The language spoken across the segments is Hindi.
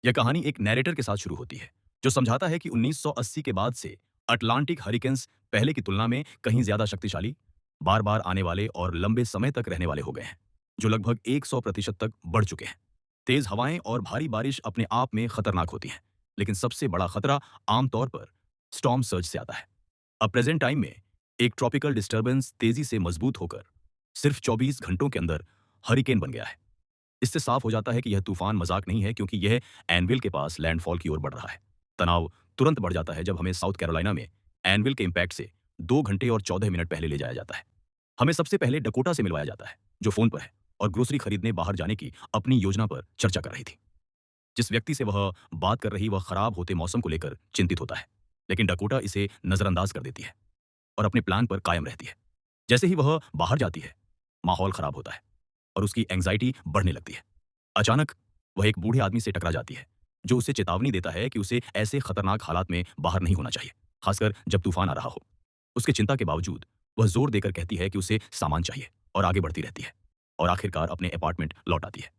यह कहानी एक नैरेटर के साथ शुरू होती है, जो समझाता है कि 1980 के बाद से अटलांटिक हरिकेन्स पहले की तुलना में कहीं ज्यादा शक्तिशाली, बार-बार आने वाले और लंबे समय तक रहने वाले हो गए हैं, जो लगभग 100% तक बढ़ चुके हैं। तेज हवाएं और भारी बारिश अपने आप में खतरनाक होती हैं, लेकिन सबसे बड़ा खतरा आमतौर पर स्टॉर्म सर्ज से आता है। अब प्रेजेंट टाइम में एक ट्रॉपिकल डिस्टर्बेंस तेजी से मजबूत होकर सिर्फ 24 घंटों के अंदर हरिकेन बन गया है। इससे साफ हो जाता है कि यह तूफान मजाक नहीं है, क्योंकि यह एनविल के पास लैंडफॉल की ओर बढ़ रहा है। तनाव तुरंत बढ़ जाता है जब हमें साउथ कैरोलिना में एनविल के इम्पैक्ट से 2 घंटे और 14 मिनट पहले ले जाया जाता है। हमें सबसे पहले डकोटा से मिलवाया जाता है, जो फोन पर है और ग्रोसरी खरीदने बाहर जाने की अपनी योजना पर चर्चा कर रही थी। जिस व्यक्ति से वह बात कर रही, वह खराब होते मौसम को लेकर चिंतित होता है, लेकिन डकोटा इसे नजरअंदाज कर देती है और अपने प्लान पर कायम रहती है। जैसे ही वह बाहर जाती है, माहौल खराब होता है और उसकी एंग्जाइटी बढ़ने लगती है। अचानक वह एक बूढ़े आदमी से टकरा जाती है, जो उसे चेतावनी देता है कि उसे ऐसे खतरनाक हालात में बाहर नहीं होना चाहिए, खासकर जब तूफान आ रहा हो। उसके चिंता के बावजूद वह जोर देकर कहती है कि उसे सामान चाहिए और आगे बढ़ती रहती है और आखिरकार अपने अपार्टमेंट लौट आती है।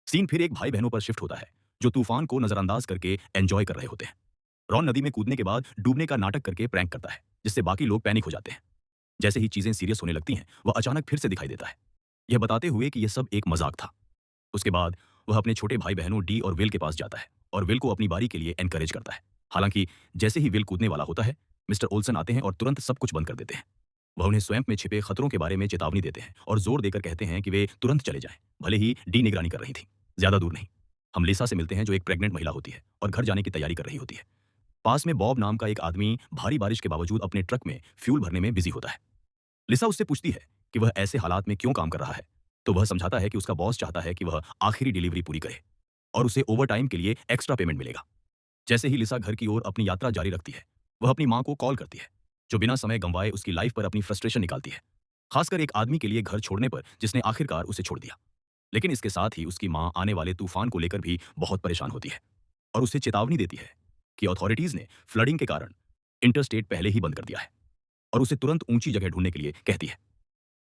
सीन फिर एक भाई बहनों पर शिफ्ट होता है, जो तूफान को नजरअंदाज करके एंजॉय कर रहे होते हैं। रॉन नदी में कूदने के बाद डूबने का नाटक करके प्रैंक करता है, जिससे बाकी लोग पैनिक हो जाते हैं। जैसे ही चीजें सीरियस होने लगती हैं, वह अचानक फिर से दिखाई देता है, यह बताते हुए कि यह सब एक मजाक था। उसके बाद वह अपने छोटे भाई बहनों डी और विल के पास जाता है और विल को अपनी बारी के लिए एनकरेज करता है। हालांकि जैसे ही विल कूदने वाला होता है, मिस्टर ओल्सन आते हैं और तुरंत सब कुछ बंद कर देते हैं। वह उन्हें स्वयं में छिपे खतरों के बारे में चेतावनी देते हैं और जोर देकर कहते हैं कि वे तुरंत चले जाएं, भले ही डी निगरानी कर रही थी। ज्यादा दूर नहीं। हम लिसा से मिलते हैं, जो एक प्रेग्नेंट महिला होती है और घर जाने की तैयारी कर रही होती है। पास में बॉब नाम का एक आदमी भारी बारिश के बावजूद अपने ट्रक में फ्यूल भरने में बिजी होता है। लिसा उससे पूछती है कि वह ऐसे हालात में क्यों काम कर रहा है, तो वह समझाता है कि उसका बॉस चाहता है कि वह आखिरी डिलीवरी पूरी करे और उसे ओवरटाइम के लिए एक्स्ट्रा पेमेंट मिलेगा। जैसे ही लिसा घर की ओर अपनी यात्रा जारी रखती है, वह अपनी मां को कॉल करती है, जो बिना समय गंवाए उसकी लाइफ पर अपनी फ्रस्ट्रेशन निकालती है, खासकर एक आदमी के लिए घर छोड़ने पर जिसने आखिरकार उसे छोड़ दिया। लेकिन इसके साथ ही उसकी मां आने वाले तूफान को लेकर भी बहुत परेशान होती है और उसे चेतावनी देती है कि अथॉरिटीज ने फ्लडिंग के कारण इंटरस्टेट पहले ही बंद कर दिया है और उसे तुरंत ऊंची जगह ढूंढने के लिए कहती है।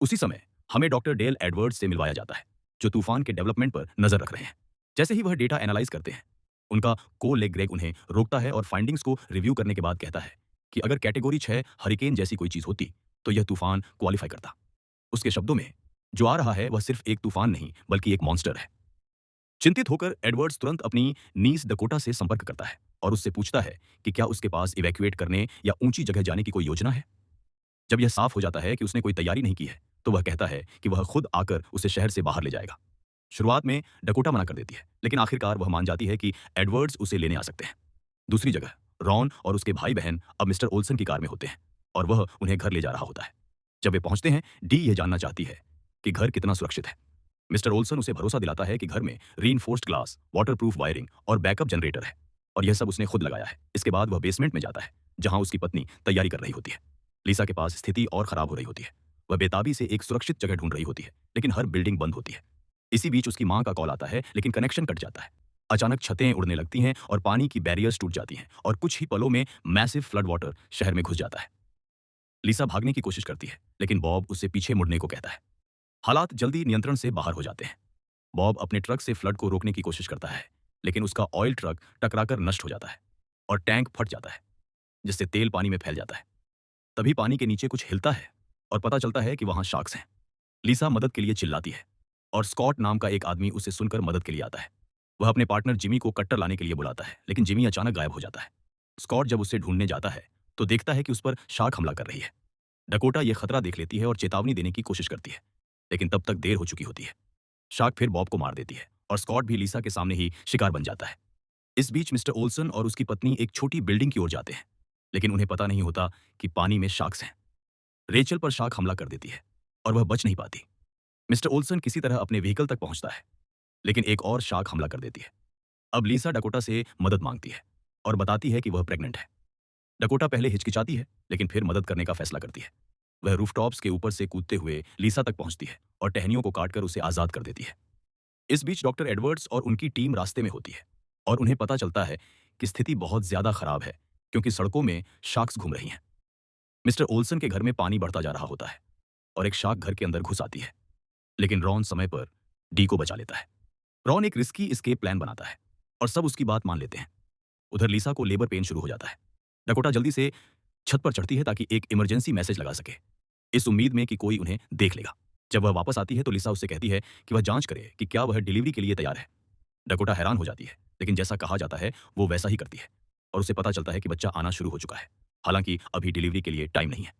उसी समय हमें डॉक्टर डेल एडवर्ड्स से मिलवाया जाता है, जो तूफान के डेवलपमेंट पर नजर रख रहे हैं। जैसे ही वह डेटा एनालाइज करते हैं, उनका को लेग ग्रेग उन्हें रोकता है और फाइंडिंग्स को रिव्यू करने के बाद कहता है कि अगर कैटेगरी 6 हरिकेन जैसी कोई चीज होती, तो यह तूफान क्वालिफाई करता। उसके शब्दों में, जो आ रहा है वह सिर्फ एक तूफान नहीं बल्कि एक मॉन्स्टर है। चिंतित होकर एडवर्ड्स तुरंत अपनी नीस डकोटा से संपर्क करता है और उससे पूछता है कि क्या उसके पास इवैक्यूएट करने या ऊंची जगह जाने की कोई योजना है। जब यह साफ हो जाता है कि उसने कोई तैयारी नहीं की है, तो वह कहता है कि वह खुद आकर उसे शहर से बाहर ले जाएगा। शुरुआत में डकोटा मना कर देती है, लेकिन आखिरकार वह मान जाती है कि एडवर्ड्स उसे लेने आ सकते हैं। दूसरी जगह रॉन और उसके भाई बहन अब मिस्टर ओल्सन की कार में होते हैं और वह उन्हें घर ले जा रहा होता है। जब वे पहुंचते हैं, डी यह जानना चाहती है कि घर कितना सुरक्षित है। मिस्टर ओल्सन उसे भरोसा दिलाता है कि घर में रीइंफोर्स्ड ग्लास, वाटरप्रूफ वायरिंग और बैकअप जनरेटर है और यह सब उसने खुद लगाया है। इसके बाद वह बेसमेंट में जाता है, जहां उसकी पत्नी तैयारी कर रही होती है। लिसा के पास स्थिति और खराब हो रही होती है। वह बेताबी से एक सुरक्षित जगह ढूंढ रही होती है, लेकिन हर बिल्डिंग बंद होती है। इसी बीच उसकी मां का कॉल आता है, लेकिन कनेक्शन कट जाता है। अचानक छतें उड़ने लगती हैं और पानी की बैरियर्स टूट जाती हैं और कुछ ही पलों में मैसिव फ्लड वाटर शहर में घुस जाता है। लिसा भागने की कोशिश करती है, लेकिन बॉब उसे पीछे मुड़ने को कहता है। हालात जल्दी नियंत्रण से बाहर हो जाते हैं। बॉब अपने ट्रक से फ्लड को रोकने की कोशिश करता है, लेकिन उसका ऑयल ट्रक टकराकर नष्ट हो जाता है और टैंक फट जाता है, जिससे तेल पानी में फैल जाता है। तभी पानी के नीचे कुछ हिलता है और पता चलता है कि वहां शार्क्स हैं। लिसा मदद के लिए चिल्लाती है और स्कॉट नाम का एक आदमी उसे सुनकर मदद के लिए आता है। वह अपने पार्टनर जिमी को कट्टर लाने के लिए बुलाता है, लेकिन जिमी अचानक गायब हो जाता है। स्कॉट जब उसे ढूंढने जाता है, तो देखता है कि उस पर शार्क हमला कर रही है। डकोटा यह खतरा देख लेती है और चेतावनी देने की कोशिश करती है, लेकिन तब तक देर हो चुकी होती है। शार्क फिर बॉब को मार देती है और स्कॉट भी लिसा के सामने ही शिकार बन जाता है। इस बीच मिस्टर ओल्सन और उसकी पत्नी एक छोटी बिल्डिंग की ओर जाते हैं, लेकिन उन्हें पता नहीं होता कि पानी में शार्क्स हैं। रेचल पर शार्क हमला कर देती है और वह बच नहीं पाती। मिस्टर ओल्सन किसी तरह अपने व्हीकल तक पहुंचता है, लेकिन एक और शार्क हमला कर देती है। अब लिसा डकोटा से मदद मांगती है और बताती है कि वह प्रेग्नेंट है। डकोटा पहले हिचकिचाती है, लेकिन फिर मदद करने का फैसला करती है। वह रूफटॉप्स के ऊपर से कूदते हुए लिसा तक पहुंचती है और टहनियों को काटकर उसे आजाद कर देती है। इस बीच डॉक्टर एडवर्ड्स और उनकी टीम रास्ते में होती है और उन्हें पता चलता है कि स्थिति बहुत ज्यादा खराब है, क्योंकि सड़कों में शार्क्स घूम रही हैं। मिस्टर ओल्सन के घर में पानी बढ़ता जा रहा होता है और एक शार्क घर के अंदर घुस आती है, लेकिन रॉन समय पर डी को बचा लेता है। रॉन एक रिस्की एस्केप प्लान बनाता है और सब उसकी बात मान लेते हैं। उधर लिसा को लेबर पेन शुरू हो जाता है। डकोटा जल्दी से छत पर चढ़ती है ताकि एक इमरजेंसी मैसेज लगा सके, इस उम्मीद में कि कोई उन्हें देख लेगा। जब वह वापस आती है तो लिसा उससे कहती है कि वह जांच करे कि क्या वह डिलीवरी के लिए तैयार है। डकोटा हैरान हो जाती है, लेकिन जैसा कहा जाता है वो वैसा ही करती है और उसे पता चलता है कि बच्चा आना शुरू हो चुका है। हालांकि अभी डिलीवरी के लिए टाइम नहीं है।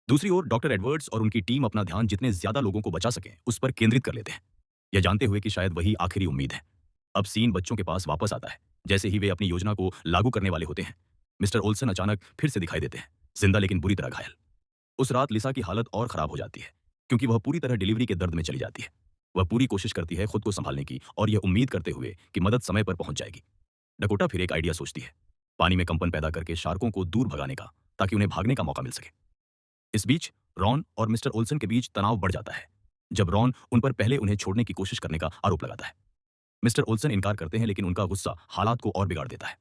दूसरी ओर डॉक्टर एडवर्ड्स और उनकी टीम अपना ध्यान जितने ज्यादा लोगों को बचा सकें उस पर केंद्रित कर लेते हैं, यह जानते हुए कि शायद वही आखिरी उम्मीद है। अब सीन बच्चों के पास वापस आता है। जैसे ही वे अपनी योजना को लागू करने वाले होते हैं, मिस्टर ओल्सन अचानक फिर से दिखाई देते हैं, जिंदा लेकिन बुरी तरह घायल। उस रात लिसा की हालत और खराब हो जाती है, क्योंकि वह पूरी तरह डिलीवरी के दर्द में चली जाती है। वह पूरी कोशिश करती है खुद को संभालने की और यह उम्मीद करते हुए कि मदद समय पर पहुंच जाएगी। डकोटा फिर एक आइडिया सोचती है, पानी में कंपन पैदा करके शार्कों को दूर भगाने का, ताकि उन्हें भागने का मौका मिल सके। इस बीच रॉन और मिस्टर ओल्सन के बीच तनाव बढ़ जाता है, जब रॉन उन पर पहले उन्हें छोड़ने की कोशिश करने का आरोप लगाता है। मिस्टर ओल्सन इनकार करते हैं, लेकिन उनका गुस्सा हालात को और बिगाड़ देता है।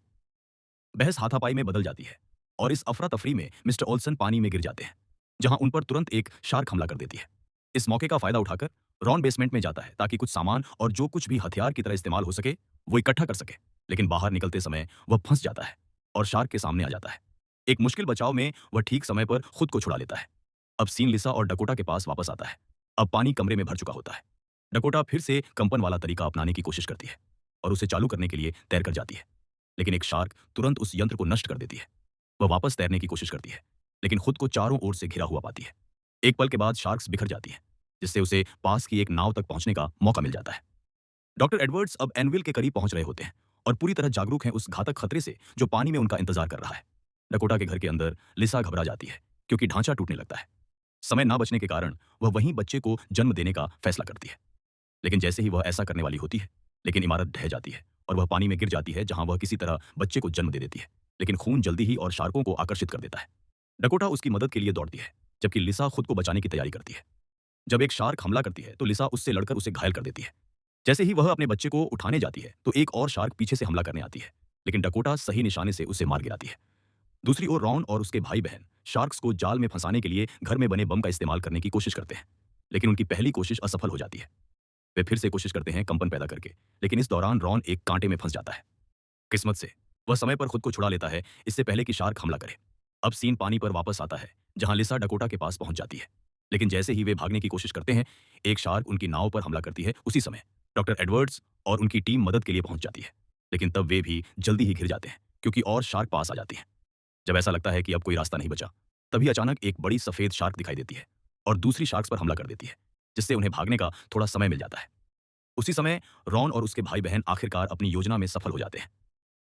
बहस हाथापाई में बदल जाती है और इस अफरा तफरी में मिस्टर ओल्सन पानी में गिर जाते हैं, जहां उन पर तुरंत एक शार्क हमला कर देती है। इस मौके का फायदा उठाकर रॉन बेसमेंट में जाता है ताकि कुछ सामान और जो कुछ भी हथियार की तरह इस्तेमाल हो सके वो इकट्ठा कर सके, लेकिन बाहर निकलते समय वह फंस जाता है और शार्क के सामने आ जाता है। एक मुश्किल बचाव में वह ठीक समय पर खुद को छुड़ा लेता है। अब सीन लिसा और डकोटा के पास वापस आता है। अब पानी कमरे में भर चुका होता है। डकोटा फिर से कंपन वाला तरीका अपनाने की कोशिश करती है और उसे चालू करने के लिए तैर कर जाती है, लेकिन एक शार्क तुरंत उस यंत्र को नष्ट कर देती है। वह वापस तैरने की कोशिश करती है, लेकिन खुद को चारों ओर से घिरा हुआ पाती है। एक पल के बाद शार्क्स बिखर जाती है, जिससे उसे पास की एक नाव तक पहुंचने का मौका मिल जाता है। डॉक्टर एडवर्ड्स अब एनविल के करीब पहुंच रहे होते हैं और पूरी तरह जागरूक हैं उस घातक खतरे से जो पानी में उनका इंतजार कर रहा है। डकोटा के घर के अंदर लिसा घबरा जाती है, क्योंकि ढांचा टूटने लगता है। समय ना बचने के कारण वह वहीं बच्चे को जन्म देने का फैसला करती है, लेकिन जैसे ही वह ऐसा करने वाली होती है, लेकिन इमारत ढह जाती है और वह पानी में गिर जाती है, जहां वह किसी तरह बच्चे को जन्म दे देती है। लेकिन खून जल्दी ही और शार्कों को आकर्षित कर देता है। डकोटा उसकी मदद के लिए दौड़ती है, जबकि लिसा खुद को बचाने की तैयारी करती है। जब एक शार्क हमला करती है तो लिसा उससे लड़कर उसे घायल कर देती है। जैसे ही वह अपने बच्चे को उठाने जाती है तो एक और शार्क पीछे से हमला करने आती है, लेकिन डकोटा सही निशाने से उसे मार गिराती है। दूसरी ओर रॉन और उसके भाई बहन शार्क्स को जाल में फंसाने के लिए घर में बने बम का इस्तेमाल करने की कोशिश करते हैं, लेकिन उनकी पहली कोशिश असफल हो जाती है। वे फिर से कोशिश करते हैं कंपन पैदा करके, लेकिन इस दौरान रॉन एक कांटे में फंस जाता है। किस्मत से वह समय पर खुद को छुड़ा लेता है, इससे पहले कि शार्क हमला करे। अब सीन पानी पर वापस आता है, जहां लिसा डकोटा के पास पहुंच जाती है, लेकिन जैसे ही वे भागने की कोशिश करते हैं, एक शार्क उनकी नाव पर हमला करती है। उसी समय डॉक्टर एडवर्ड्स और उनकी टीम मदद के लिए पहुंच जाती है, लेकिन तब वे भी जल्दी ही घिर जाते हैं, क्योंकि और शार्क पास आ जाती हैं। जब ऐसा लगता है कि अब कोई रास्ता नहीं बचा, तभी अचानक एक बड़ी सफेद शार्क दिखाई देती है और दूसरी शार्क्स पर हमला कर देती है, जिससे उन्हें भागने का थोड़ा समय मिल जाता है। उसी समय रॉन और उसके भाई बहन आखिरकार अपनी योजना में सफल हो जाते हैं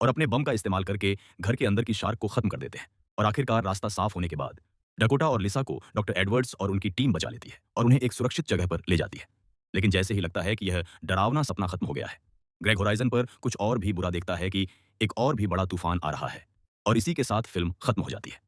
और अपने बम का इस्तेमाल करके घर के अंदर की शार्क को खत्म कर देते हैं। और आखिरकार रास्ता साफ होने के बाद डकोटा और लिसा को डॉक्टर एडवर्ड्स और उनकी टीम बचा लेती है और उन्हें एक सुरक्षित जगह पर ले जाती है। लेकिन जैसे ही लगता है कि यह डरावना सपना खत्म हो गया है, ग्रेग होराइजन पर कुछ और भी बुरा देखता है कि एक और भी बड़ा तूफान आ रहा है और इसी के साथ फिल्म खत्म हो जाती है।